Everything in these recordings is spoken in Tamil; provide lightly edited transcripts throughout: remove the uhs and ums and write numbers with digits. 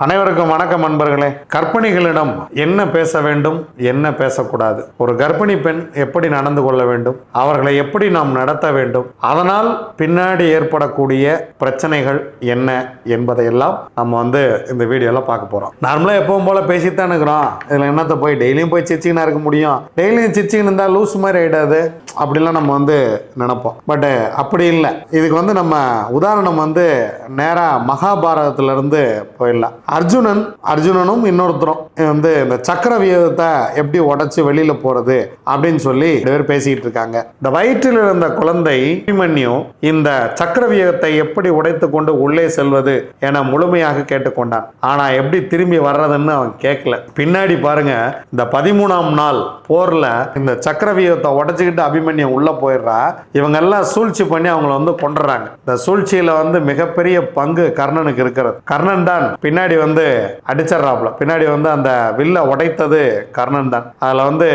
அனைவருக்கும் வணக்கம் நண்பர்களே. கர்ப்பிணிகளிடம் என்ன பேச வேண்டும், என்ன பேசக்கூடாது, ஒரு கர்ப்பிணி பெண் எப்படி நடந்து கொள்ள வேண்டும், அவர்களை எப்படி நாம் நடத்த வேண்டும், அதனால் பின்னாடி ஏற்படக்கூடிய பிரச்சனைகள் என்ன என்பதையெல்லாம் நம்ம இந்த வீடியோல பார்க்க போறோம். நார்மலா எப்பவும் போல பேசித்தான் இருக்கிறோம். இதுல என்னத்தை போய் டெய்லியும் போய் சிரிச்சுக்கினா இருக்க முடியும்? டெய்லியும் சிரிச்சுக்கின்னு இருந்தா லூஸ் மாதிரி ஆயிடாது அப்படிலாம் நம்ம நினைப்போம். பட் அப்படி இல்லை. இதுக்கு நம்ம உதாரணம் நேரா மகாபாரதத்துல இருந்து போயிடலாம். அர்ஜுனனும் இன்னொருத்தரும் இந்த சக்கர வியூகத்தை எப்படி உடைச்சு வெளியில போறது அப்படின்னு சொல்லி பேர் பேசிட்டு இருக்காங்க. இந்த வயிற்றில் இருந்த குழந்தை அபிமன்யு இந்த சக்கர வியூகத்தை எப்படி உடைத்து கொண்டு உள்ளே செல்வது என முழுமையாக கேட்டுக்கொண்டான். ஆனா எப்படி திரும்பி வர்றதுன்னு அவன் கேட்கல. பின்னாடி பாருங்க, இந்த 13ஆம் நாள் போர்ல இந்த சக்கர வியூகத்தை உடைச்சுக்கிட்டு அபிமன்யு உள்ள போயிடுறா. இவங்க எல்லாம் சூழ்ச்சி பண்ணி அவங்கள கொண்டுறாங்க. இந்த சூழ்ச்சியில மிகப்பெரிய பங்கு கர்ணனுக்கு இருக்கிறது. கர்ணன் தான் பின்னாடி அடிச்சிடறாப்ல. பின்னாடி அந்த வில்ல உடைத்தது கர்ணன் தான். அதுல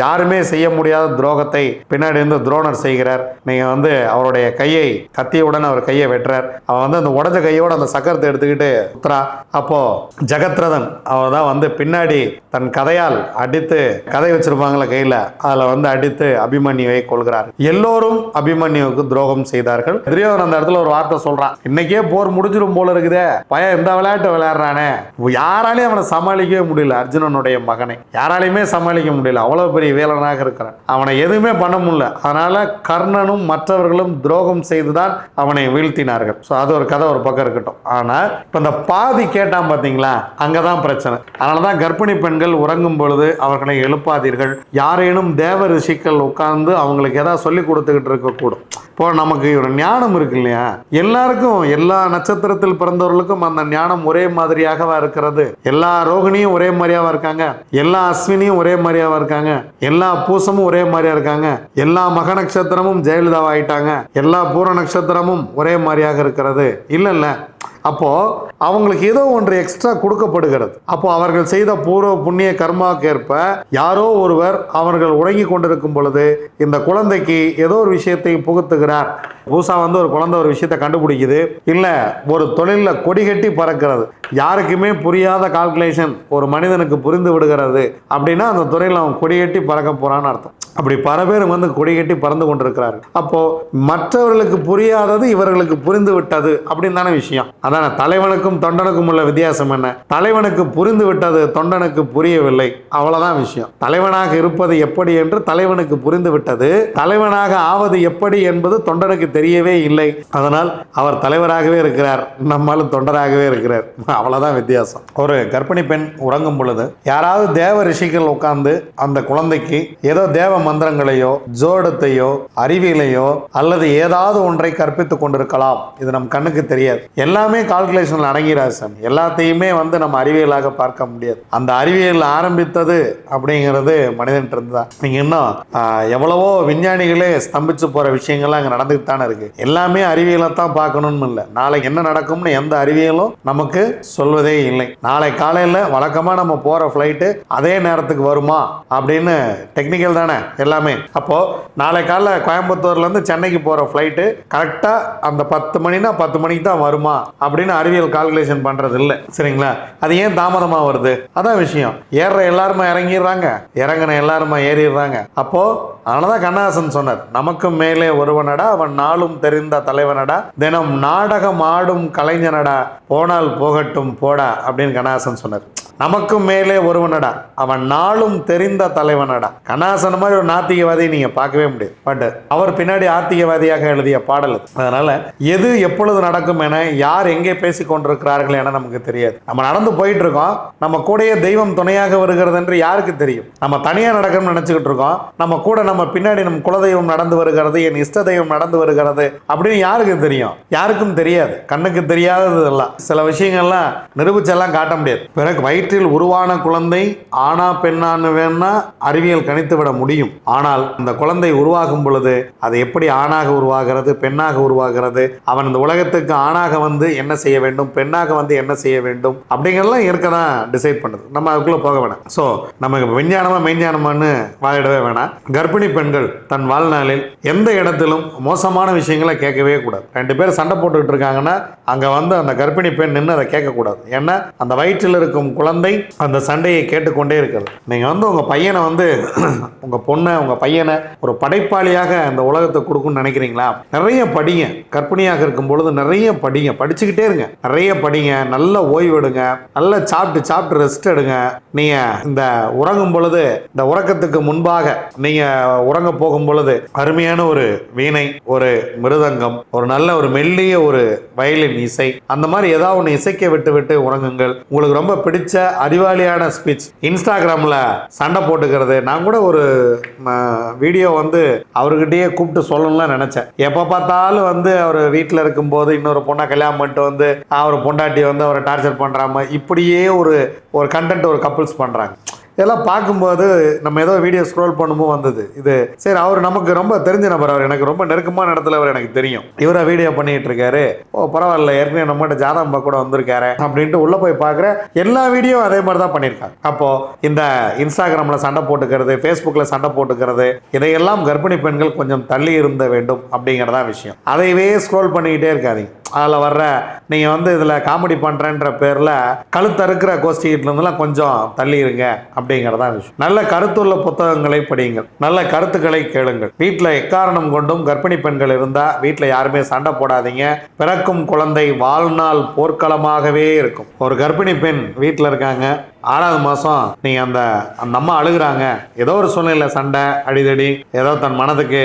யாருமே செய்ய முடியாத துரோகத்தை பின்னாடி துரோணர் செய்கிறார். நீங்க அவருடைய கையை கத்தியுடன் அவர் கையை வெட்டுறார். அவன் அந்த உடைஞ்ச கையோட அந்த சக்கரத்தை எடுத்துக்கிட்டு உத்தரா. அப்போ ஜெகத்ரதன் அவர் தான் பின்னாடி தன் கதையால் அடித்து, கதை வச்சிருப்பாங்கள கையில, அதுல அடித்து அபிமன்யுவை கொள்கிறார். எல்லோரும் அபிமன்யுவுக்கு துரோகம் செய்தார்கள். துரியோதனன் அந்த இடத்துல ஒரு வார்த்தை சொல்றான், இன்னைக்கே போர் முடிஞ்சிடும் போல இருக்குதே, பையன் இந்த விளையாட்டு விளையாடுறானே. யாராலையும் அவனை சமாளிக்கவே முடியல. அர்ஜுனனுடைய மகனை யாராலையுமே சமாளிக்க முடியல. அவ்வளவு பெரிய வீரனாக இருக்கிறான். அவனை எதுவுமே பண்ண முடியல. அதனால கர்ணனும் மற்றவர்களும் துரோகம் செய்துதான் அவனை வீழ்த்தினார்கள். அது ஒரு கதை ஒரு பக்கம் இருக்கட்டும். ஆனா இப்ப இந்த பாதி கேட்டான் பாத்தீங்களா, அங்கதான் பிரச்சனை. அதனாலதான் கர்ப்பிணி பெண்கள் உறங்கும் பொழுது அவர்களை எழுப்பாதீர்கள். யாரேனும் தேவ ரிஷிகள் உட்கார்ந்து அவங்களுக்கு ஏதாவது சொல்லி கொடுத்துக்கிட்டு இருக்க கூடும். இப்போ நமக்கு ஒரு ஞானம் இருக்கு இல்லையா, எல்லாருக்கும் எல்லா நட்சத்திரத்தில் பிறந்தவர்களுக்கும் அந்த ஞானம் ஒரே மாதிரியாக இருக்கிறது. எல்லா ரோகிணியும் ஒரே மாதிரியாவா இருக்காங்க, எல்லா அஸ்வினியும் ஒரே மாதிரியாவா இருக்காங்க, எல்லா பூசமும் ஒரே மாதிரியா இருக்காங்க, எல்லா மக நட்சத்திரமும் ஜெயலலிதாவா ஆயிட்டாங்க, எல்லா பூர நட்சத்திரமும் ஒரே மாதிரியாக இருக்கிறது இல்ல. அப்போ அவங்களுக்கு ஏதோ ஒன்று எக்ஸ்ட்ரா கொடுக்கப்படுகிறது. அப்போ அவர்கள் செய்த பூர்வ புண்ணிய கர்மாக்கேற்ப யாரோ ஒருவர் அவர்கள் உறங்கி கொண்டிருக்கும் பொழுது இந்த குழந்தைக்கு ஏதோ ஒரு விஷயத்தை புகுத்துகிறார். பூசா ஒரு குழந்தை ஒரு விஷயத்தை கண்டுபிடிக்குது, இல்ல ஒரு தொழில கொடி கட்டி பறக்கிறது. யாருக்குமே புரியாத கால்குலேஷன் ஒரு மனிதனுக்கு புரிந்து விடுகிறது அப்படின்னா அந்த துறையில் அவன் கொடி கட்டி பறக்க போறான்னு அர்த்தம். அப்படி பல பேர் கொடி கட்டி பறந்து கொண்டிருக்கிறார்கள். அப்போ மற்றவர்களுக்கு புரியாதது இவர்களுக்கு புரிந்து விட்டது அப்படின்னு தானே விஷயம். அதான தலைவனுக்கும் தொண்டனுக்கும் உள்ள வித்தியாசம் என்ன? தலைவனுக்கு புரிந்து விட்டது, தொண்டனுக்கு புரியவில்லை, அவ்வளவுதான் விஷயம். தலைவனாக இருப்பது எப்படி என்று தலைவனுக்கு புரிந்து விட்டது, தலைவனாக ஆவது எப்படி என்பது தொண்டனுக்கு தெரியவே இல்லை. அதனால் அவர் தலைவராகவே இருக்கிறார், நம்மளும் தொண்டராகவே இருக்கிறார், அவ்வளவுதான் வித்தியாசம். ஒரு கர்ப்பிணி பெண் உறங்கும் பொழுது யாராவது தேவ ரிஷிகள் உட்கார்ந்து அந்த குழந்தைக்கு ஏதோ தேவ மந்திரங்களையோ ஜோடத்தையோ அறிவியலையோ அல்லது ஏதாவது ஒன்றை கற்பித்துக் கொண்டிருக்கலாம். இது நம் கண்ணுக்கு தெரியாது. எல்லாமே கால்குலேஷன்ல அடங்கிறாது சார். எல்லாத்தையுமே நம்ம அறிவியலாக பார்க்க முடியாது. அந்த அறிவியல் ஆரம்பித்தது அப்படிங்கிறது மனிதன் தான். நீங்க இன்னும் எவ்வளவோ விஞ்ஞானிகளே ஸ்தம்பிச்சு போற விஷயங்கள்லாம் அங்க நடந்துட்டு தானே இருக்கு. எல்லாமே அறிவியலை தான் பார்க்கணும்னு இல்லை. நாளைக்கு என்ன நடக்கும்னு எந்த அறிவியலும் நமக்கு சொல்வதே இல்லை. நாளை காலையில் வழக்கமா நம்ம போற ஃபிளைட்டு அதே நேரத்துக்கு வருமா அப்படின்னு டெக்னிக்கல் தானே எல்லாமே. அப்போ நாளை காலைல கோயம்புத்தூர்ல இருந்து சென்னைக்கு போற ஃபிளைட்டு கரெக்டா அந்த 10 மணினா 10 மணிக்கு தான் வருமா அப்படின்னு அறிவியல் கால்குலேஷன் பண்றது இல்லை. சரிங்களா? அது ஏன் தாமதமா வருது? அதான் விஷயம். ஏற எல்லாருமே இறங்கிடுறாங்க, இறங்கின எல்லாருமே ஏறிடுறாங்க. அப்போ அதனாலதான் கண்ணதாசன் சொன்னார், நமக்கு மேலே ஒருவனடா அவன் நாளும் தெரிந்த தலைவனடா, தினம் நாடகம் ஆடும் கலைஞனடா, போனால் போகட்டும் போடா அப்படின்னு கண்ணதாசன் சொன்னார். நமக்கு மேலே ஒருவனடா அவன் நாளும் தெரிந்த தலைவனடா. கண்ணதாசன் மாதிரி ஒரு நாத்திகவாதியை நீங்க பார்க்கவே முடியாது. பட் அவர் பின்னாடி ஆத்திகவாதியாக எழுதிய பாடல். அதனால எது எப்பொழுது நடக்கும் என யார் எங்கே பேசிக் கொண்டிருக்கிறார்கள் என நமக்கு தெரியாது. நம்ம நடந்து போயிட்டு இருக்கோம், நம்ம கூடயே தெய்வம் துணையாக வருகிறது என்று யாருக்கு தெரியும்? நம்ம தனியா நடக்கணும்னு நினைச்சுக்கிட்டு இருக்கோம், நம்ம கூட நம்ம பின்னாடி நம் குலதெய்வம் நடந்து வருகிறது, என் இஷ்ட தெய்வம் நடந்து வருகிறது அப்படின்னு யாருக்கு தெரியும்? யாருக்கும் தெரியாது. கண்ணுக்கு தெரியாதது எல்லாம் சில விஷயங்கள்லாம் நிரூபிச்செல்லாம் காட்ட முடியாது. பிறகு வயிற்றில் வயிற்றில் உருவான குழந்தை ஆனா பெண்ணான்னு வேணா அறிவியல் கணித்து விட முடியும். ஆனால் அந்த குழந்தை உருவாகும் பொழுது அது எப்படி ஆணாக உருவாகிறது, பெண்ணாக உருவாகிறது, அவன் இந்த உலகத்துக்கு ஆணாக வந்து என்ன செய்ய வேண்டும், பெண்ணாக வந்து என்ன செய்ய வேண்டும் அப்படிங்கிறதெல்லாம் இயற்கை தான் டிசைட் பண்ணுது. நம்ம அதுக்குள்ள போக வேணாம். ஸோ நமக்கு விஞ்ஞானமா மெய்ஞானமானு வாயிடவே வேணாம். கர்ப்பிணி பெண்கள் தன் வாழ்நாளில் எந்த இடத்திலும் மோசமான விஷயங்களை கேட்கவே கூடாது. 2 பேர் சண்டை போட்டுக்கிட்டு இருக்காங்கன்னா அங்க வந்து அந்த கர்ப்பிணி பெண் நின்று அதை கேட்கக்கூடாது. ஏன்னா அந்த வயிற்றில் இருக்கும் குழந்தை அந்த சண்டையை கேட்டுக்கொண்டே இருக்கிறது. நீங்க வந்து உங்க பையனை வந்து உங்க பொண்ணை உங்க பையனை ஒரு படைப்பாளியாக அந்த உலகத்தை கொடுக்கும்னு நினைக்கிறீங்களா? நிறைய படிங்க. கர்ப்பிணியாக இருக்கும் பொழுது நிறைய படிங்க, படிச்சுக்கிட்டே இருங்க, நிறைய படிங்க, நல்ல ஓய்வு எடுங்க, நல்லா சாப்பிட்டு ரெஸ்ட் எடுங்க. நீங்க இந்த உறங்கும் பொழுது, இந்த உறக்கத்துக்கு முன்பாக நீங்க உறங்க போகும் பொழுது அருமையான ஒரு வீணை, ஒரு மிருதங்கம், ஒரு நல்ல ஒரு மெல்லிய ஒரு வயலின் இசை, அந்த மாதிரி ஏதாவது ஒன்று இசைக்க விட்டு உறங்குங்கள். உங்களுக்கு ரொம்ப பிடிச்ச அறிவாளியான ஸ்பீச், இன்ஸ்டாகிராமில் சண்டை போட்டுக்கிறது. நான் கூட ஒரு வீடியோ வந்து அவர்கிட்டயே கூப்பிட்டு சொல்லணும்லாம் நினைச்சேன். எப்போ பார்த்தாலும் வந்து அவர் வீட்டில் இருக்கும்போது இன்னொரு பொண்ணை கல்யாணம் பண்ணிட்டு வந்து அவர் பொண்டாட்டி வந்து அவரை டார்ச்சர் பண்ணுறாம இப்படியே ஒரு கண்டென்ட் ஒரு கப்புள்ஸ் பண்ணுறாங்க. இதெல்லாம் பார்க்கும்போது நம்ம ஏதோ வீடியோ ஸ்க்ரோல் பண்ணும்போது வந்தது இது. சரி, அவர் நமக்கு ரொம்ப தெரிஞ்ச நபர், அவர் எனக்கு ரொம்ப நெருக்கமான இடத்துல அவர் எனக்கு தெரியும். இவரை வீடியோ பண்ணிட்டு இருக்காரு, ஓ பரவாயில்ல, ஏற்கனவே நம்மகிட்ட ஜாதகம் கூட வந்திருக்காரு அப்படின்ட்டு உள்ள போய் பார்க்குற எல்லா வீடியோ அதே மாதிரி தான் பண்ணியிருக்காங்க. அப்போ இந்த இன்ஸ்டாகிராமில் சண்டை போட்டுக்கிறது, ஃபேஸ்புக்கில் சண்டை போட்டுக்கிறது, இதையெல்லாம் கர்ப்பிணி பெண்கள் கொஞ்சம் தள்ளி இருந்த வேண்டும் அப்படிங்கிறதான் விஷயம். அதையவே ஸ்க்ரோல் பண்ணிக்கிட்டே இருக்காதீங்க. அதில் வர்ற நீங்கள் வந்து இதில் காமெடி பண்ணுறேன்ற பேரில் கழுத்தறுக்கிற கோஷ்டிகிட்டேருந்துலாம் கொஞ்சம் தள்ளி இருங்க அப்படிங்கிறதா விஷயம். நல்ல கருத்துள்ள புத்தகங்களை படியுங்கள், நல்ல கருத்துக்களை கேளுங்கள். வீட்டில் எக்காரணம் கொண்டும் கர்ப்பிணி பெண்கள் இருந்தால் வீட்டில் யாருமே சண்டை போடாதீங்க. பிறக்கும் குழந்தை வாழ்நாள் போர்க்களமாகவே இருக்கும். ஒரு கர்ப்பிணி பெண் வீட்டில் இருக்காங்க, 6வது மாதம் நீங்கள் அந்த அம்மா அழுகுறாங்க, ஏதோ ஒரு சூழ்நிலை சண்டை அடிதடி, ஏதோ தன் மனதுக்கு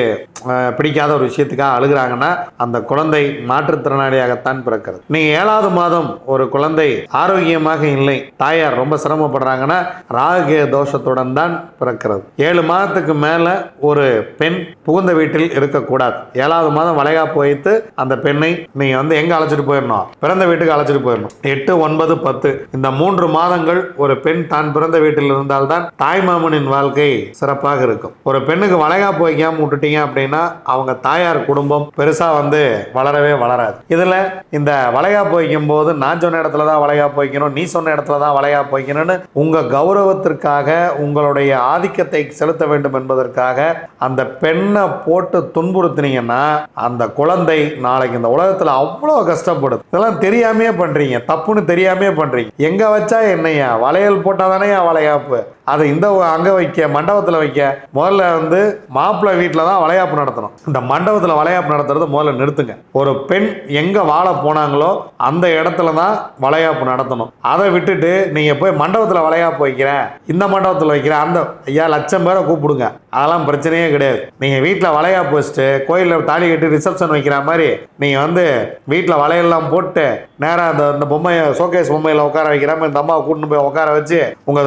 பிடிக்காத ஒரு விஷயத்துக்காக அழுகுறாங்கன்னா அந்த குழந்தை மாற்றுத்திறனாளியாகத்தான் பிறக்கிறது. நீங்கள் 7வது மாதம் ஒரு குழந்தை ஆரோக்கியமாக இல்லை, தாயார் ரொம்ப சிரமப்படுறாங்கன்னா ராகு தோஷத்துடன் தான் பிறக்கிறது. 7 மாதத்துக்கு மேலே ஒரு பெண் புகுந்த வீட்டில் இருக்கக்கூடாது. 7வது மாதம் வளைகாப்பு வைத்து அந்த பெண்ணை நீங்கள் வந்து எங்கே அழைச்சிட்டு போயிடணும், பிறந்த வீட்டுக்கு அழைச்சிட்டு போயிடணும். 8, 9, 10 இந்த 3 மாதங்கள் ஒரு பெண் தான் பிறந்த வீட்டில் இருந்தால்தான் தாய்மாமனின் வாழ்க்கை சிறப்பாக இருக்கும். ஒரு பெண்ணுக்கு வளைகாப்பு வைக்காம விட்டுட்டீங்க அப்படின்னா அவங்க தாயார் குடும்பம் பெருசா வந்து வளரவே வளராது. இதுல இந்த வளைகாப்பு வைக்கும் போது நான் சொன்ன இடத்துல தான் வளைகாப்பு வைக்கணும், நீ சொன்ன இடத்துல தான் வளைகாப்பு வைக்கணும்னு உங்க கௌரவத்திற்காக உங்களுடைய ஆதிக்கத்தை செலுத்த வேண்டும் என்பதற்காக அந்த பெண்ணை போட்டு துன்புறுத்தினீங்கன்னா அந்த குழந்தை நாளைக்கு இந்த உலகத்துல அவ்வளவு கஷ்டப்படுது. இதெல்லாம் தெரியாமையே பண்றீங்க, தப்புன்னு தெரியாமையே பண்றீங்க. எங்க வச்சா என்னையா வளையல் போட்டால் தானே வளைகாப்பு, அதை இந்த அங்கே வைக்க மண்டபத்தில் வைக்க. முதல்ல வந்து மாப்பிள்ளை வீட்டில் தான் வளைகாப்பு நடத்தணும். இந்த மண்டபத்தில் வளைகாப்பு நடத்துறது முதல்ல நிறுத்துங்க. ஒரு பெண் எங்கே வாழ போனாங்களோ அந்த இடத்துல தான் வளைகாப்பு நடத்தணும். அதை விட்டுட்டு நீங்கள் போய் மண்டபத்தில் வளைகாப்பு வைக்கிறேன், இந்த மண்டபத்தில் வைக்கிறேன், அந்த ஐயா லட்சம் பேரை கூப்பிடுங்க, அதெல்லாம் பிரச்சனையே கிடையாது. நீங்கள் வீட்டில் வளைகாப்பு வச்சுட்டு கோயிலில் தாலி கட்டி ரிசப்ஷன் வைக்கிற மாதிரி நீங்கள் வந்து வீட்டில் வளையெல்லாம் போட்டு நேராக அந்த பொம்மையை ஷோகேஸ் பொம்மையில் உட்கார வைக்கிறாம இந்த அம்மாவை கூட்டின்னு போய் உட்கார வச்சு உங்க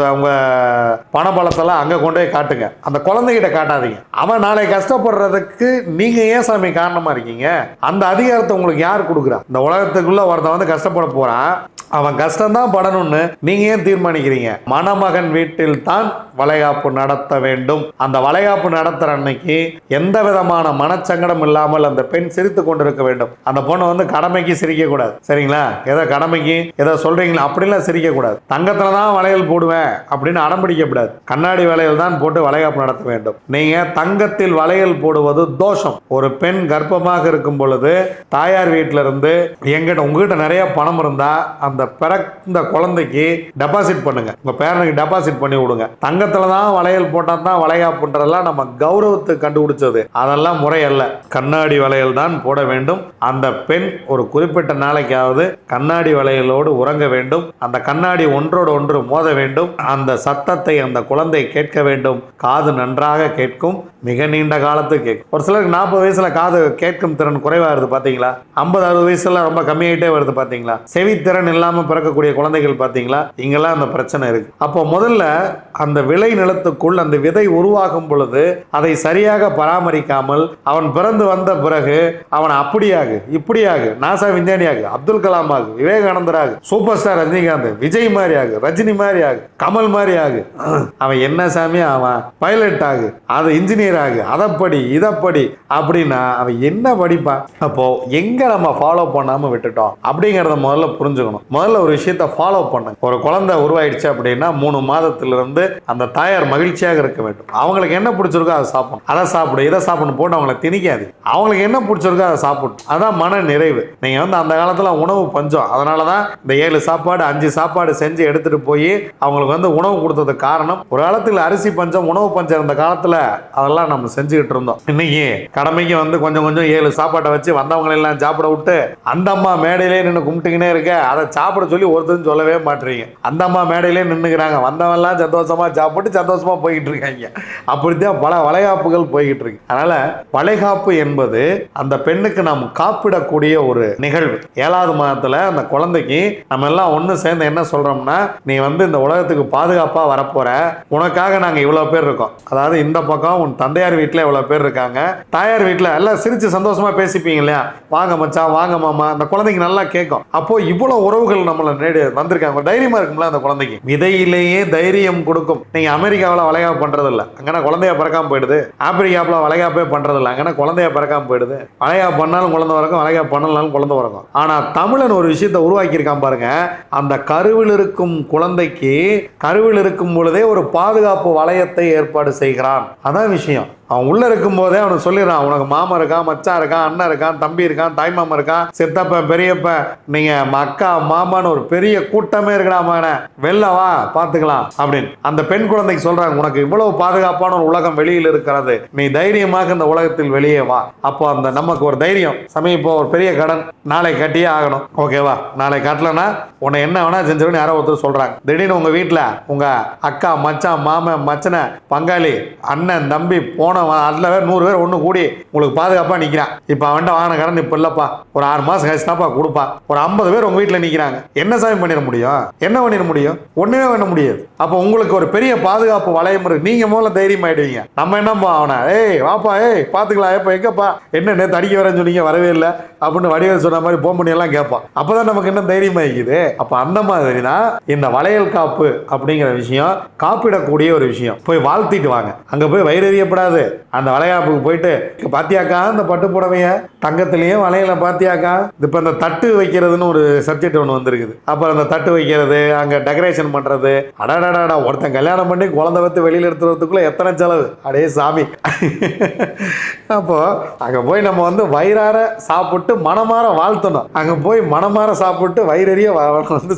பணபலத்தெல்லாம் அங்க கொண்டு போய் காட்டுங்க. அந்த குழந்தைகிட்ட காட்டாதீங்க. அவன் நாளை கஷ்டப்படுறதுக்கு நீங்க ஏன் சாமி காரணமா இருக்கீங்க? அந்த அதிகாரத்தை உங்களுக்கு யார் கொடுக்குறா? இந்த உலகத்துக்குள்ள ஒருத்தன் வந்து கஷ்டப்பட போறான், அவன் கஷ்டம்தான் படணும்னு நீங்க ஏன் தீர்மானிக்கிறீங்க? மணமகன் வீட்டில் தான் வளைகாப்பு நடத்த வேண்டும். அந்த வளைகாப்பு நடத்துற அன்னைக்கு எந்த விதமான மனச்சங்கடம் இல்லாமல் அந்த பெண் சிரித்து கொண்டிருக்க வேண்டும். அந்த பொண்ணு வந்து கடமைக்கு சிரிக்க கூடாது, சரிங்களா? ஏதோ கடமைக்கு ஏதோ சொல்றீங்களா அப்படிலாம் சிரிக்க கூடாது. தங்கத்துல தான் வளையல் போடுவேன் அப்படின்னு அடம்பிடிக்க கூடாது. கண்ணாடி வளையல் தான் போட்டு வளைகாப்பு நடத்த வேண்டும். நீங்க தங்கத்தில் வளையல் போடுவது தோஷம். ஒரு பெண் கர்ப்பமாக இருக்கும் பொழுது தாயார் வீட்டில இருந்து எங்கிட்ட உங்ககிட்ட நிறைய பணம் இருந்தா அந்த பிறந்த குழந்தைக்கு டெபாசிட் பண்ணுங்க, உங்க பேரனுக்கு டெபாசிட் பண்ணி விடுங்க. தங்கத்துல தான் வளையல் போட்டா தான் வளைகாப்புன்றதெல்லாம் நம்ம கௌரவத்துக்கு கண்டுபிடிச்சது, அதெல்லாம் முறை அல்ல. கண்ணாடி வளையல் தான் போட வேண்டும். அந்த பெண் ஒரு குறிப்பிட்ட நாளைக்காவது கண்ணாடி வளையலோடு உறங்க வேண்டும். அந்த கண்ணாடி ஒன்றோடு ஒன்று மோத வேண்டும். அந்த சத்தத்தை வார்த்தை அந்த குழந்தை கேட்க வேண்டும். காது நன்றாக கேட்கும், மிக நீண்ட காலத்துக்கு கேட்கும். ஒரு சிலருக்கு 40 வயசுல காது கேட்கும் திறன் குறைவா வருது பாத்தீங்களா, 50-60 வயசுல ரொம்ப கம்மியாயிட்டே வருது பாத்தீங்களா, செவித்திறன் இல்லாம பிறக்கக்கூடிய குழந்தைகள் பாத்தீங்களா, இங்கெல்லாம் அந்த பிரச்சனை இருக்கு. அப்போ முதல்ல அந்த விளை நிலத்துக்குள் அந்த விதை உருவாகும் பொழுது அதை சரியாக பராமரிக்காமல் அவன் பிறந்து வந்த பிறகு அவன் அப்படியாகு, இப்படியாகு, நாசா விஞ்ஞானியாகு, அப்துல் கலாம் ஆகு, விவேகானந்தராகு, சூப்பர் ஸ்டார் ரஜினிகாந்த், விஜய் மாதிரி ஆகு, ரஜினி மாதிரி ஆகு, கமல் மாதிரி ஆகு, அவன் என்ன சாமி அவன் பைலட் ஆகு, அது இன்ஜினியர் ஆகு, அதப்படி இதப்படி அப்படின்னா அவன் என்ன படிப்பான்? அப்போ எங்க நம்ம ஃபாலோ பண்ணாம விட்டுட்டோம் அப்படிங்கறத முதல்ல புரிஞ்சுக்கணும். முதல்ல ஒரு விஷயத்தை ஃபாலோ பண்ணு. ஒரு குழந்தை உருவாயிடுச்சு அப்படின்னா 3 மாதத்திலிருந்து அந்த தாயார் மகிழ்ச்சியாக இருக்க வேண்டும். அவங்களுக்கு என்ன பிடிச்சிருக்கோ அதை சாப்பிடணும். அதை சாப்பிடு, இதை சாப்பிடணும் போட்டு அவங்களை திணிக்காது. அவங்களுக்கு என்ன பிடிச்சிருக்கோ அதை சாப்பிடணும். அதான் மன நிறைவு. நீங்க அந்த காலத்துல உணவு பஞ்சம், அதனாலதான் இந்த 7 சாப்பாடு 5 சாப்பாடு செஞ்சு எடுத்துட்டு போய் அவங்களுக்கு உணவு கொடுத்ததுக்கு காரணம். ஒரு காலத்தில் அரிசி பஞ்சம், உணவு பஞ்சம் இருந்த காலத்துல அதெல்லாம் நம்ம செஞ்சுக்கிட்டு இருந்தோம். இன்னைக்கு கடமைக்கு கொஞ்சம் கொஞ்சம் 7 சாப்பாட்டை வச்சு வந்தவங்களை எல்லாம் சாப்பிட விட்டு அந்த அம்மா மேடையிலே நின்று கும்பிட்டுக்கினே இருக்க, அதை சாப்பிட சொல்லி ஒருத்தரும் சொல்லவே மாட்டீங்க. அந்த அம்மா மேடையிலே நின்றுக்கிறாங்க, வந்தவன் எல்லாம் சந்தோஷமா சாப்பிட்டு சந்தோஷமா போய்கிட்டு இருக்காங்க. அப்படித்தான் பல வளைகாப்புகள் போய்கிட்டு இருக்கு. அதனால வளைகாப்பு என்பது அந்த பெண்ணுக்கு நாம் காப்பிடக்கூடிய ஒரு நிகழ்வு. 7வது மாதத்துல அந்த குழந்தைக்கு நம்ம எல்லாம் ஒண்ணு சேர்ந்து என்ன சொல்றோம்னா, நீ இந்த உலகத்துக்கு பாதுகாப்பா வரப்போற, உனக்காக நாங்க இவ்வளவு பேர் இருக்கோம். அதாவது இந்த பக்கம் உன் தந்தையார் வீட்டுல இவ்வளவு பேர் இருக்காங்க, தாயார் வீட்டுல எல்லாம் சிரிச்சு சந்தோஷமா பேசிப்பீங்க இல்லையா, வாங்க மச்சான் வாங்க மாமா, அந்த குழந்தைக்கு நல்லா கேட்கும். அப்போ இவ்வளவு உறவுகள் நம்மள நேடி வந்திருக்காங்க, தைரியமா இருக்கும்ல அந்த குழந்தைக்கு. விதையிலேயே தைரியம் கொடுக்கும். நீங்க அமெரிக்காவில் வளைகாப்பு பண்றது இல்ல, அங்கன்னா குழந்தைய பிறக்காம போயிடுது. ஆப்பிரிக்காவில் வளைகாப்பே பண்றது இல்லை, அங்கன்னா குழந்தைய பிறக்காம போயிடுது. வளைகாப்பு பண்ணாலும் குழந்தை பிறக்கும், வளைகாப்பு பண்ணலாம் குழந்தை பிறக்கும். ஆனா தமிழன் ஒரு விஷயத்தை உருவாக்கி இருக்கான் பாருங்க, அந்த கருவில் இருக்கும் குழந்தைக்கு கருவில் இருக்கும் பொழுதே ஒரு பாதுகாப்பு வளையத்தை ஏற்பாடு செய்கிறான். அதான் விஷயம். அவன் உள்ள இருக்கும் போதே அவனுக்கு சொல்லிடுறான், உனக்கு மாமா இருக்கான், மச்சான் இருக்கான், அண்ணன் இருக்கான், தம்பி இருக்கான், தாய் மாமா இருக்கான், சித்தப்ப பெரியப்ப, நீங்க அக்கா மாமான்னு ஒரு பெரிய கூட்டமே இருக்கடாமான, வெளில வா பாத்துக்கலாம் அப்படின்னு அந்த பெண் குழந்தைக்கு சொல்றாங்க, உனக்கு இவ்வளவு பாதுகாப்பான ஒரு உலகம் வெளியில் இருக்கிறது, நீ தைரியமாக இந்த உலகத்தில் வெளியே வா. அப்போ அந்த நமக்கு ஒரு தைரியம். சமயம் இப்போ ஒரு பெரிய கடன் நாளை கட்டியே ஆகணும், ஓகேவா, நாளை கட்டலன்னா உன்னை என்ன வேணா செஞ்சிருன்னு யாரோ ஒருத்தர் சொல்றாங்க. திடீர்னு உங்க வீட்டுல உங்க அக்கா மச்சான் மாமன் மச்சனை பங்காளி அண்ணன் தம்பி போன அதில் 100 பேர் ஒன்று கூடி உங்களுக்கு பாதுகாப்பாக நிற்கிறான். இப்போ அவன்கிட்ட வாங்கின கடன் இப்போ இல்லைப்பா, ஒரு 6 மாதம் கழிச்சு தான்ப்பா கொடுப்பான். ஒரு 50 பேர் உங்கள் வீட்டில் நிற்கிறாங்க. என்ன சாமி பண்ணிட முடியும்? என்ன பண்ணிட முடியும்? ஒன்றுமே பண்ண முடியாது. அப்போ உங்களுக்கு ஒரு பெரிய பாதுகாப்பு வளையம் இருக்கு. நீங்கள் முதல்ல தைரியம் ஆயிடுவீங்க. நம்ம என்னப்பா அவனை, ஏய் வாப்பா, ஏய் பார்த்துக்கலாம், இப்போ எங்கப்பா என்ன நேற்று அடிக்க வரேன்னு சொன்னீங்க வரவே இல்லை அப்படின்னு வடிவேல் சொன்ன மாதிரி போம்பணி எல்லாம் கேட்பான். அப்போதான் நமக்கு என்ன தைரியமாக இருக்குது. அப்போ அந்த மாதிரி தான் இந்த வளையல் காப்பு அப்படிங்கிற விஷயம் காப்பிடக்கூடிய ஒரு விஷயம். போய் வாழ்த்திட்டு வாங்க, அங்கே போய் வயிறறியப்படாது. அந்த வளைகாப்புக்கு போயிட்டு பாத்தியாக்கா இந்த பட்டு புடவைய தங்கத்திலேயே வளையல பாத்தியாக்கா, இப்ப இந்த தட்டு வைக்கிறதுன்னு ஒரு சப்ஜெக்ட் ஒன்று வந்திருக்குது. அப்புறம் அந்த தட்டு வைக்கிறது, அங்க டெக்கரேஷன் பண்றது, அடடா ஒருத்தன் கல்யாணம் பண்ணி குழந்தை வச்சு வெளியில எடுத்துறதுக்குள்ள எத்தனை செலவு, அடே சாமி. அப்போ அங்க போய் நம்ம வயிறார சாப்பிட்டு மனமாற வாழ்த்தணும். அங்க போய் மனமாற சாப்பிட்டு வயிறறிய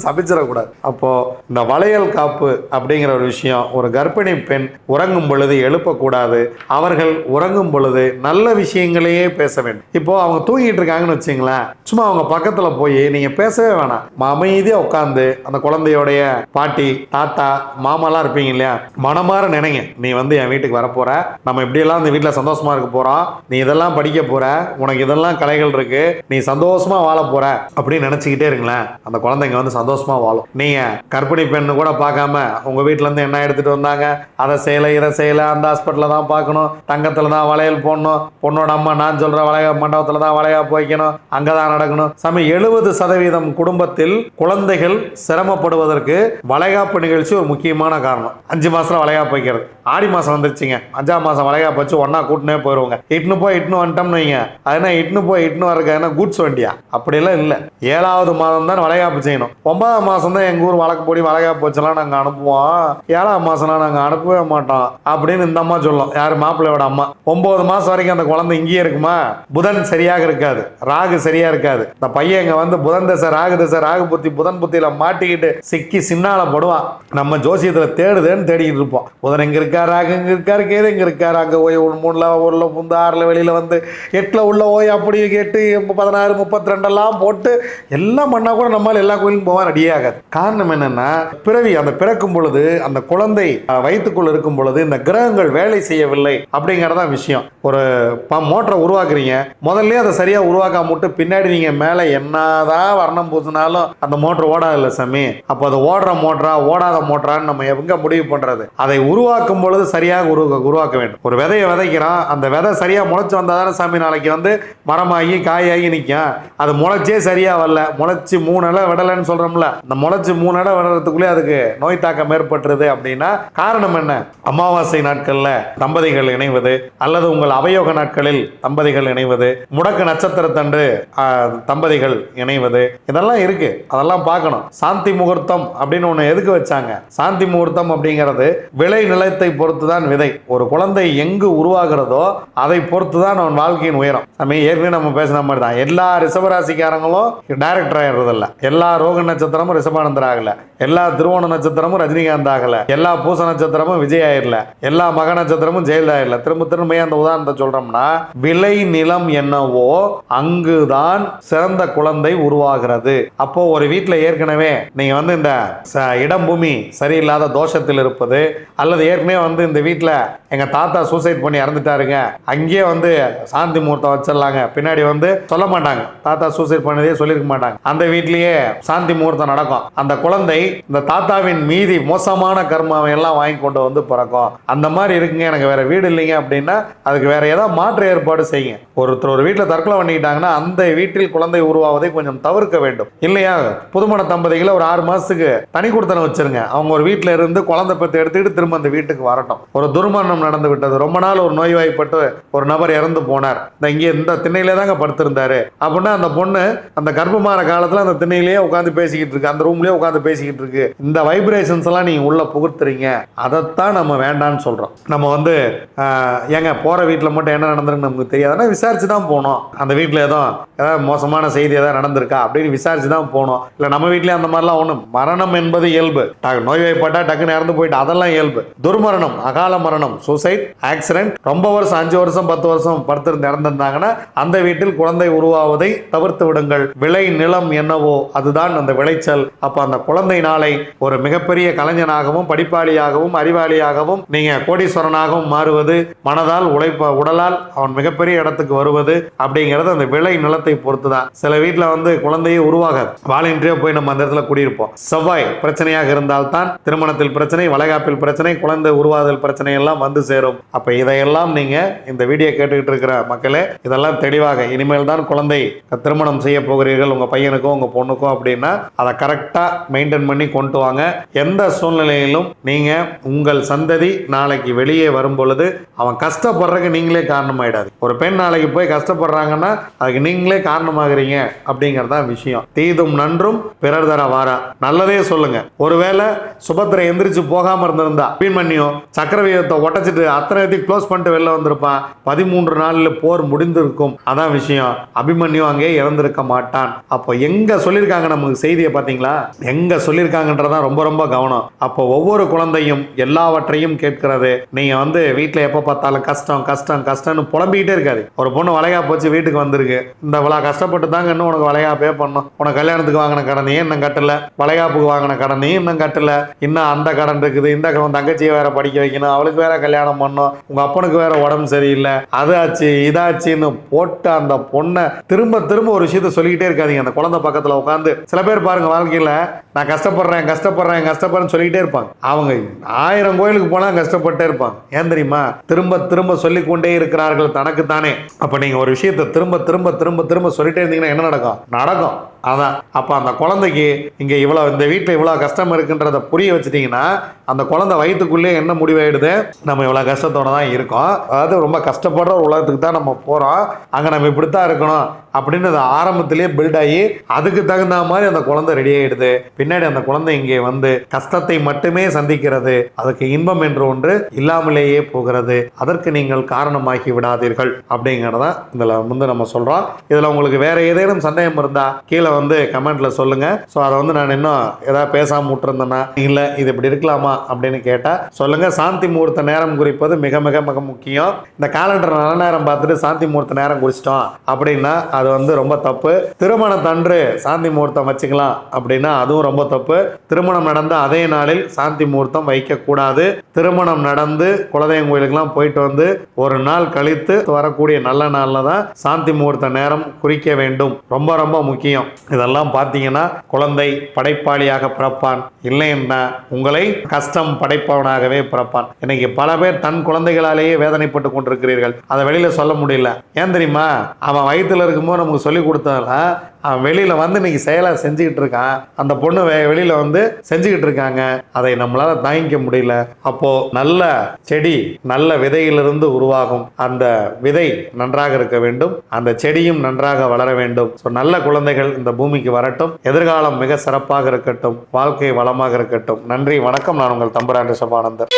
சபிச்சிடக்கூடாது. அப்போ இந்த வளையல் காப்பு அப்படிங்கிற ஒரு விஷயம், ஒரு கர்ப்பிணி பெண் உறங்கும் பொழுது எழுப்பக்கூடாது. அவர்கள் உறங்கும் பொழுது நல்ல விஷயங்களையே பேச வேண்டும். இப்போ அவங்க தூங்கிட்டு இருக்காங்கன்னு வச்சுங்களேன், சும்மா அவங்க பக்கத்துல போய் நீங்க பேசவே வேணாம், அமைதியா உட்காந்து அந்த குழந்தையோடைய பாட்டி தாத்தா மாமாலாம் இருப்பீங்க இல்லையா, மனமாற நினைங்க, நீ என் வீட்டுக்கு வரப்போற, நம்ம இப்படியெல்லாம் இந்த வீட்டில் சந்தோஷமா இருக்க போறோம், நீ இதெல்லாம் படிக்க போற, உனக்கு இதெல்லாம் கலைகள் இருக்கு, நீ சந்தோஷமா வாழ போற அப்படின்னு நினைச்சுக்கிட்டே இருங்களேன். அந்த குழந்தைங்க சந்தோஷமா வாழும். நீங்க கர்ப்பிணி பெண்ணு கூட பார்க்காம உங்க வீட்டுல இருந்து என்ன எடுத்துட்டு வந்தாங்க, அதை செய்யல இதை செய்யல, அந்த ஹாஸ்பிட்டல தான் பார்க்கணும், தங்கத்துல தான் வளையல் போடணும், பொண்ணோட அம்மா நான் சொல்ற வளைய மண்டபத்துல தான் வளைகாப்பு வைக்கணும், அங்கதான் நடக்கணும். 70% குடும்பத்தில் குழந்தைகள் சிரமப்படுவதற்கு வளைகாப்பு நிகழ்ச்சி ஒரு முக்கியமான காரணம். 5 மாசத்துல வளைகாப்பு வைக்கிறது, ஆடி மாசம் வந்துருச்சுங்க, 5ஆம் மாசம் வளைகாப்பு வச்சு ஒன்னா கூட்டினே போயிருவாங்க. இட்டுன்னு போய் இட்டுன்னு வந்துட்டோம்னு வைங்க, அதுனா இட்டுன்னு போய் இட்டுன்னு வரக்கு குட்ஸ் வண்டியா, அப்படியெல்லாம் இல்லை. 7வது மாதம் தான் வளைகாப்பு செய்யணும். 9ஆம் மாசம் தான் எங்க ஊர் வழக்கு போடி வளைகாப்பு வச்செல்லாம் நாங்க அனுப்புவோம், 7ஆம் மாசம்லாம் நாங்க அனுப்பவே மாட்டோம் அப்படின்னு இந்த அம்மா சொல்லும். யாரு மாப்பிள்ளையோட அம்மா. 9 மாசம் வரைக்கும் அந்த குழந்தை இங்கேயே இருக்குமா? புதன் சரியாக இருக்காது, ராகு சரியா இருக்காது. இந்த பையன் இங்க வந்து புதன் தசை ராகு புத்தி புதன் புத்தியில மாட்டிக்கிட்டு சிக்கி சின்னால படுவான். நம்ம ஜோசியத்துல தேடுதேன்னு தேடிக்கிட்டு இருப்போம். புதன் எங்க இருக்காரு, ராகு எங்க இருக்காரு, கேது எங்க இருக்காரு, அங்க போய் 3ல 1ல புந்து 6ல வெளியில வந்து 8ல உள்ள போய் அப்படி கேட்டு 16 32 எல்லாம் போட்டு எல்லாம் பண்ணா கூட நம்மளால எல்லா கோயிலுக்கும் போக ரெடி ஆகாது. காரணம் என்னன்னா, பிறவி அந்த பிறக்கும் பொழுது அந்த குழந்தை வயிற்றுக்குள் இருக்கும் பொழுது இந்த கிரகங்கள் வேலை செய்யவில்லை அப்படிங்கறத விஷயம். ஒரு மோட்டரை உருவாக்குறீங்க, முதல்ல அதை சரியா உருவாக்காம விட்டு பின்னாடி நீங்க மேல என்னதான் வர்ணம் பூசினாலும் அந்த மோட்டர் ஓடாது இல்ல சாமி. அப்ப அது ஓடுற மோட்டரா ஓடாத மோட்டரான்னு நம்ம எங்க முடிவு பண்றது? அதை உருவாக்கும் பொழுது சரியாக உருவாக்க வேண்டும். ஒரு விதையை விதைக்கிறான், அந்த விதை சரியா முளைச்சு வந்தாதானே சாமி நாளைக்கு வந்து மரமாகி காயாகி நிற்கும். அது முளைச்சே சரியா வரல, முளைச்சு 3 இலை விடலைன்னு சொல்றோம்ல, அந்த முளைச்சு 3 இலை விடுறதுக்குள்ளே அதுக்கு நோய் தாக்கம் ஏற்பட்டுருது. அப்படின்னா காரணம் என்ன? அமாவாசை நாட்கள்ல தம்பதிகள் இணைவது, அல்லது உங்கள் அவயோக நாட்களில் தம்பதிகள் இணைவது, முடக்கு நட்சத்திரத்தன்று தம்பதிகள் இணைவது, இதெல்லாம் இருக்கு. அதெல்லாம் பார்க்கணும். சாந்தி முகூர்த்தம் அப்படின்னு ஒண்ணு எதுக்கு வச்சாங்க? சாந்தி முகூர்த்தம் அப்படிங்கிறது விளை நிலத்தை பொறுத்துதான் விதை. ஒரு குழந்தை எங்கு உருவாகிறதோ அதை பொறுத்துதான் அவன் வாழ்க்கையின் உயரம். நம்ம ஏற்கனவே நம்ம பேசின மாதிரி தான் எல்லா ரிஷபராசிக்காரங்களும் டைரக்டர் ஆயிடுறதில்ல, எல்லா ரோக நட்சத்திரமும் ரிஷபானந்தர் ஆகல, எல்லா திருவோண நட்சத்திரமும் ரஜினிகாந்த் ஆகல, எல்லா பூச நட்சத்திரமும் விஜய் ஆயிடல, எல்லா மக நட்சத்திரமும் ஜெயலலிதா ஆயிடல. திரும்ப அந்த உதாரணத்தை சொல்றோம்னா, விளை நிலம் என்னவோ அங்குதான் சிறந்த குழந்தை உருவாகிறது. அப்போ ஒரு வீட்டுல ஏற்கனவே நீங்க வந்து இந்த இடம் பூமி சரியில்லாத தோஷத்தில் இருப்பது, அல்லது ஏற்கனவே வந்து இந்த வீட்டுல எங்க தாத்தா சூசைட் பண்ணி இறந்துட்டாருங்க, அங்கேயே வந்து சாந்தி முகூர்த்தம் வச்சிடலாங்க, பின்னாடி வந்து சொல்ல மாட்டாங்க, தாத்தா சூசைட் பண்ணதே சொல்லியிருக்க மாட்டாங்க, அந்த வீட்லயே சாந்தி முகூர்த்தம் நடக்கும். அந்த குழந்தை இந்த தாத்தாவின் மீதி மோசமான கர்மாவை எல்லாம் வாங்கி கொண்டு வந்து பிறக்கும். அந்த மாதிரி இருக்குங்க, எனக்கு வேற வீடு இல்லைங்க அப்படின்னா அதுக்கு வேற ஏதாவது மாற்று ஏற்பாடு செய்யுங்க. ஒருத்தர் ஒரு வீட்டில் தற்கொலை பண்ணிக்கிட்டாங்கன்னா அந்த வீட்டில் குழந்தை உருவாவதை கொஞ்சம் தவிர்க்க வேண்டும். இல்லையா, புதுமண தம்பதிகளை ஒரு 6 மாசத்துக்கு தனி கொடுத்தன வச்சிருங்க. அவங்க ஒரு வீட்டில் இருந்து குழந்தை பெற்று எடுத்துக்கிட்டு திரும்ப அந்த வீட்டுக்கு வரட்டும். ஒரு துர்மரணம் நடந்து விட்டது, ரொம்ப நாள் ஒரு நோய்வாய்ப்பட்டு ஒரு நபர் இறந்து போனார், இந்த திண்ணையிலே தாங்க படுத்திருந்தாரு அப்படின்னா அந்த பொண்ணு அந்த கர்ப்பமான காலத்தில் அந்த திண்ணையிலேயே உட்காந்து பேசிக்கிட்டு இருக்கு, அந்த ரூம்லயே உட்காந்து பேசிக்கிட்டு இருக்கு. இந்த வைப்ரேஷன்ஸ் எல்லாம் நீங்க உள்ள புகுத்துறீங்க. அதைத்தான் நம்ம வேண்டான்னு சொல்றோம். நம்ம வந்து ஏங்க போற வீட்டில் மட்டும் என்ன நடந்திருக்கு நமக்கு தெரியாதுன்னா விசாரிச்சு தான் போனோம். அந்த வீட்டில் ஏதாவது மோசமான செய்தி ஏதாவது நடந்திருக்கா அப்படின்னு விசாரிச்சு தான் போனோம். இல்லை நம்ம வீட்டிலே அந்த மாதிரிலாம் ஒன்றும். மரணம் என்பது இயல்பு, நோய்வாய்ப்பட்டா டக்குன்னு இறந்து போயிட்டு அதெல்லாம் இயல்பு. துர்மரணம், அகால மரணம், சூசைட், ஆக்சிடென்ட், ரொம்ப வருஷம் 5 வருஷம் 10 வருஷம் படுத்திருந்து இறந்திருந்தாங்கன்னா அந்த வீட்டில் குழந்தை உருவாவதை தவிர்த்து விடுங்கள். விளை நிலம் என்னவோ அதுதான் அந்த விளைச்சல். அப்ப அந்த குழந்தை நாளை ஒரு மிகப்பெரிய கலைஞனாகவும் படிப்பாளியாகவும் அறிவாளியாகவும் நீங்க கோடீஸ்வரனாகவும் மாறுவது, மனதால் உடலால் அவன் மிகப்பெரிய இடத்துக்கு வருவது அப்படிங்கிறது அந்த விளை நிலத்தை பொறுத்துதான். சில வீட்டில் வந்து குழந்தையே உருவாகாது, வாலின்றியே போய் நம்ம அந்த இடத்துல குடியிருப்போம். செவ்வாய் பிரச்சனையாக இருந்தால்தான் திருமணத்தில் பிரச்சனை, வளைகாப்பில் பிரச்சனை, குழந்தை உருவாதல் பிரச்சனை எல்லாம் வந்து சேரும். அப்ப இதையெல்லாம் நீங்க இந்த வீடியோ கேட்டுக்கிட்டு இருக்கிற மக்களே இதெல்லாம் தெளிவாக, இனிமேல் தான் குழந்தை திருமணம் செய்ய போகிறீர்கள் உங்க பையனுக்கும் உங்க பொண்ணுக்கும் அப்படின்னா அதை கரெக்டா மெயின்டைன் பண்ணி கொண்டு வாங்க. எந்த சூழ்நிலையிலும் நீங்க உங்கள் சந்ததி நாளைக்கு வெளியே வரும் பொழுது அவன் கஷ்டப்படுறதுக்கு நீங்களே காரணமாயிடாது. ஒரு பெண் நாளைக்கு போய் கஷ்டப்படுறாங்கன்னா அதுக்கு நீங்களே காரணமாகறீங்க அப்படிங்கறதா விஷயம். தீதும் நன்றும் பிறர் தர வாரா, நல்லதே சொல்லுங்க. ஒருவேளை சுபத்திரை எந்திரிச்சு போகாம இருந்திருந்தா அபிமன்யு சக்கரவியூகத்தை ஒட்டச்சிட்டு அத்தனை க்ளோஸ் பண்ணிட்டு வெளில வந்திருப்பான். 13 நாள்ல போர் முடிந்திருக்கும். அதான் விஷயம். அபிமன்யு அங்கே இறந்திருக்க மாட்டான். அப்போ எங்க சொல்லியிருக்காங்க நமக்கு செய்தியை பார்த்தீங்களா? எங்க சொல்லியிருக்காங்கன்றதான் ரொம்ப ரொம்ப கவனம். அப்போ ஒவ்வொரு குழந்தையும் எல்லாவற்றையும் கேட்கிறது. நீங்க வந்து வீட்டில் எப்போ பார்த்தாலும் கஷ்டம் கஷ்டம் கஷ்டம்னு புலம்பிக்கிட்டே இருக்காது. ஒரு பொண்ணு வளைகாப்பு வச்சு வீட்டுக்கு வந்திருக்கு, இந்த இவ்வளோ கஷ்டப்பட்டு தாங்க இன்னும் உனக்கு வளைகாப்பே பண்ணணும், உனக்கு கல்யாணத்துக்கு வாங்கின கடனையும் இன்னும் கட்டல, வளைகாப்புக்கு வாங்கின கடனையும் இன்னும் கட்டல, இன்னும் அந்த கடன் இருக்குது, இந்த கடன், தங்கச்சியை வேற படிக்க வைக்கணும், அவளுக்கு வேற கல்யாணம் பண்ணணும், உங்க அப்பனுக்கு வேற உடம்பு சரியில்லை, அதாச்சு இதாச்சுன்னு போட்டு அந்த பொண்ணை திரும்ப திரும்ப ஒரு விஷயத்த சொல்லிக்கிட்டே இருக்காதீங்க. அந்த குழந்தை பக்கத்தில் உட்காந்து சில பேர் பாருங்க வாழ்க்கையில் நான் கஷ்டப்படுறேன் கஷ்டப்படுறேன் கஷ்டப்படுறேன்னு சொல்லிக்கிட்டே இருப்பாங்க. அவங்க 1000 கோயிலுக்கு போனா கஷ்டப்பட்டே இருப்பாங்க. ஏன் தெரியுமா? திரும்ப திரும்ப சொல்லிக்கொண்டே இருக்கிறார்கள் தனக்கு தானே. அப்ப நீங்க ஒரு விஷயத்தை திரும்ப திரும்ப திரும்ப திரும்ப சொல்லிட்டே இருந்தீங்கன்னா என்ன நடக்கும்? அதான். அப்ப அந்த குழந்தைக்கு இங்க இவ்வளவு, இந்த வீட்டில் இவ்வளவு கஷ்டம் இருக்குன்றத புரிய வச்சுட்டீங்கன்னா அந்த குழந்தை வயிற்றுக்குள்ளே என்ன முடிவாயிடுது, நம்ம இவ்வளவு கஷ்டத்தோட தான் இருக்கோம், அதாவது ரொம்ப கஷ்டப்படுற ஒரு உலகத்துக்கு தான் நம்ம போறோம், அங்க நம்ம இப்படித்தான் இருக்கணும், அப்படின்னு அது ஆரம்பத்திலேயே பில்ட் ஆகி அதுக்கு தகுந்த மாதிரி அந்த குழந்தை ரெடி ஆயிடுது. பின்னாடி அந்த குழந்தை இங்கே வந்து கஷ்டத்தை மட்டுமே சந்திக்கிறது, அதுக்கு இன்பம் என்று ஒன்று இல்லாமலேயே போகிறது. அதற்கு நீங்கள் காரணமாகி விடாதீர்கள் அப்படிங்கிறத இதுல வந்து நம்ம சொல்றோம். இதுல உங்களுக்கு வேற ஏதேனும் சந்தேகம் இருந்தா கீழே வந்து கமெண்ட்ல சொல்லுங்க. ஸோ அதை வந்து நான் இன்னும் ஏதாவது பேசாம விட்டுருந்தேன்னா இல்ல இது இப்படி இருக்கலாமா அப்படின்னு கேட்டா சொல்லுங்க. சாந்தி முகூர்த்த நேரம் குறிப்பது மிக மிக மிக முக்கியம். இந்த காலண்டர் நல்ல நேரம் பார்த்துட்டு சாந்தி முகூர்த்த நேரம் குறிச்சிட்டோம் அப்படின்னா அது வந்து ரொம்ப தப்பு. திருமணத்தன்று சாந்தி முகூர்த்தம் வச்சுக்கலாம் அப்படின்னா அதுவும் ரொம்ப தப்பு. திருமணம் நடந்த அதே நாளில் சாந்தி முகூர்த்தம் வைக்கக்கூடாது. திருமணம் நடந்து குலதெய்வம் கோயிலுக்கெல்லாம் போயிட்டு வந்து ஒரு நாள் கழித்து வரக்கூடிய நல்ல நாளில் தான் சாந்தி முகூர்த்த நேரம் குறிக்க வேண்டும். ரொம்ப ரொம்ப முக்கியம். இதெல்லாம் பார்த்தீங்கன்னா குழந்தை படைப்பாளியாக பிறப்பான், இல்லைன்னா உங்களை கஷ்டம் படைப்பவனாகவே பிறப்பான். இன்னைக்கு பல பேர் தன் குழந்தைகளாலேயே வேதனைப்பட்டு கொண்டிருக்கிறீர்கள். அதை வெளியில சொல்ல முடியல. ஏன் தெரியுமா? அவன் வயிற்றுல இருக்கும்போது நமக்கு சொல்லி கொடுத்தால அவன் வெளியில வந்து இன்னைக்கு செயலாக செஞ்சுக்கிட்டு இருக்கான். அந்த பொண்ணு வெளியில வந்து செஞ்சுக்கிட்டு இருக்காங்க. அதை நம்மளால தாங்கிக்க முடியல. அப்போ நல்ல செடி நல்ல விதையிலிருந்து உருவாகும். அந்த விதை நன்றாக இருக்க வேண்டும், அந்த செடியும் நன்றாக வளர வேண்டும். ஸோ நல்ல குழந்தைகள் இந்த பூமிக்கு வரட்டும். எதிர்காலம் மிக சிறப்பாக இருக்கட்டும். வாழ்க்கை வளமாக இருக்கட்டும். நன்றி, வணக்கம். நான் உங்கள் தம்புரான் ரிஷபானந்தர்.